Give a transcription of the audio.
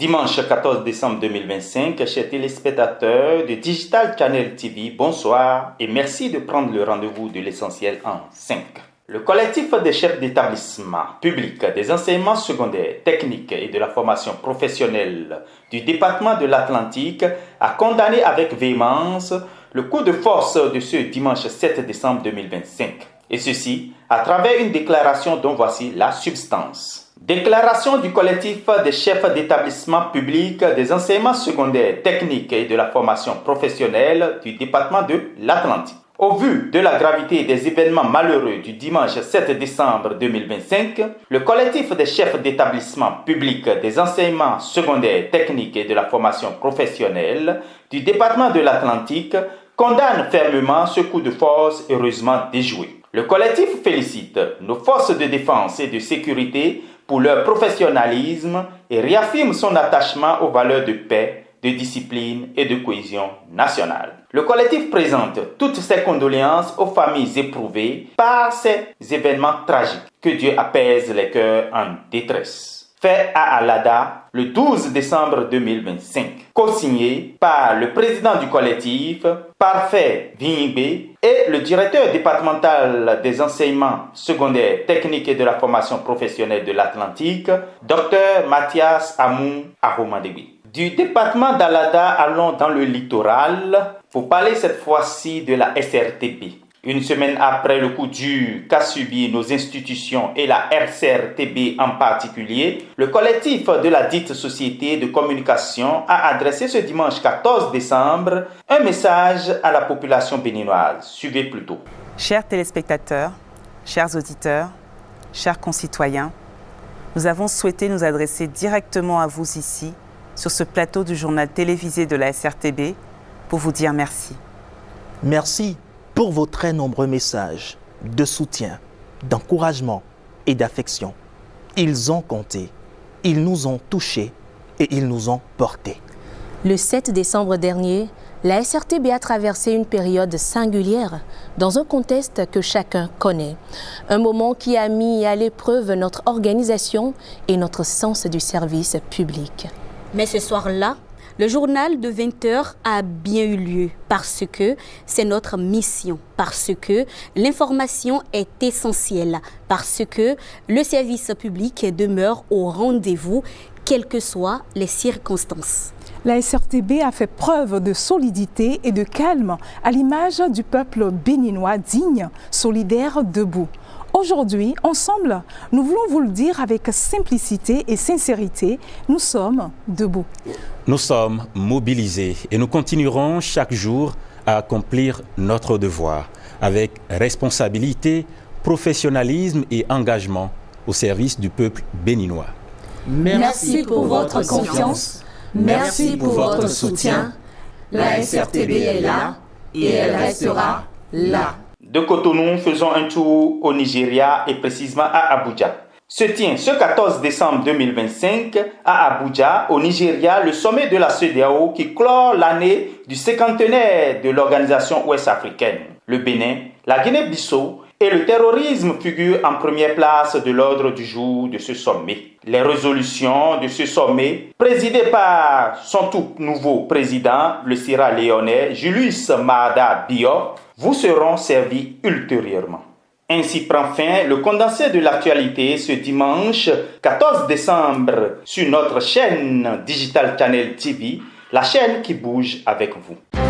Dimanche 14 décembre 2025, chers téléspectateurs de Digital Channel TV, bonsoir et merci de prendre le rendez-vous de l'essentiel en 5. Le collectif des chefs d'établissement public des enseignements secondaires, techniques et de la formation professionnelle du département de l'Atlantique a condamné avec véhémence le coup de force de ce dimanche 7 décembre 2025. Et ceci à travers une déclaration dont voici la substance. Déclaration du collectif des chefs d'établissement public des enseignements secondaires, techniques et de la formation professionnelle du département de l'Atlantique. Au vu de la gravité des événements malheureux du dimanche 7 décembre 2025, le collectif des chefs d'établissement public des enseignements secondaires, techniques et de la formation professionnelle du département de l'Atlantique condamne fermement ce coup de force heureusement déjoué. Le collectif félicite nos forces de défense et de sécurité pour leur professionnalisme et réaffirme son attachement aux valeurs de paix, de discipline et de cohésion nationale. Le collectif présente toutes ses condoléances aux familles éprouvées par ces événements tragiques. Que Dieu apaise les cœurs en détresse. Fait à Alada le 12 décembre 2025. Co-signé par le président du collectif, Parfait Vignbe, et le directeur départemental des enseignements secondaires, techniques et de la formation professionnelle de l'Atlantique, Dr Mathias Amou Ahomadewi. Du département d'Alada, allons dans le littoral pour parler cette fois-ci de la SRTB. Une semaine après le coup dur qu'a subi nos institutions et la SRTB en particulier, le collectif de la dite société de communication a adressé ce dimanche 14 décembre un message à la population béninoise. Suivez plutôt. Chers téléspectateurs, chers auditeurs, chers concitoyens, nous avons souhaité nous adresser directement à vous ici, sur ce plateau du journal télévisé de la SRTB, pour vous dire merci. Merci pour vos très nombreux messages de soutien, d'encouragement et d'affection. Ils ont compté, ils nous ont touchés et ils nous ont portés. Le 7 décembre dernier, la SRTB a traversé une période singulière dans un contexte que chacun connaît. Un moment qui a mis à l'épreuve notre organisation et notre sens du service public. Mais ce soir-là, le journal de 20h a bien eu lieu parce que c'est notre mission, parce que l'information est essentielle, parce que le service public demeure au rendez-vous, quelles que soient les circonstances. La SRTB a fait preuve de solidité et de calme à l'image du peuple béninois digne, solidaire, debout. Aujourd'hui, ensemble, nous voulons vous le dire avec simplicité et sincérité, nous sommes debout. Nous sommes mobilisés et nous continuerons chaque jour à accomplir notre devoir avec responsabilité, professionnalisme et engagement au service du peuple béninois. Merci pour votre confiance, merci pour votre soutien. La SRTB est là et elle restera là. De Cotonou, faisons un tour au Nigeria et précisément à Abuja. Se tient ce 14 décembre 2025 à Abuja, au Nigeria, le sommet de la CEDEAO qui clore l'année du cinquantenaire de l'organisation ouest-africaine. Le Bénin, la Guinée-Bissau et le terrorisme figurent en première place de l'ordre du jour de ce sommet. Les résolutions de ce sommet, présidées par son tout nouveau président, le Sierra-Léonais Julius Maada Bio, vous seront servies ultérieurement. Ainsi prend fin le condensé de l'actualité ce dimanche 14 décembre sur notre chaîne Digital Channel TV, la chaîne qui bouge avec vous.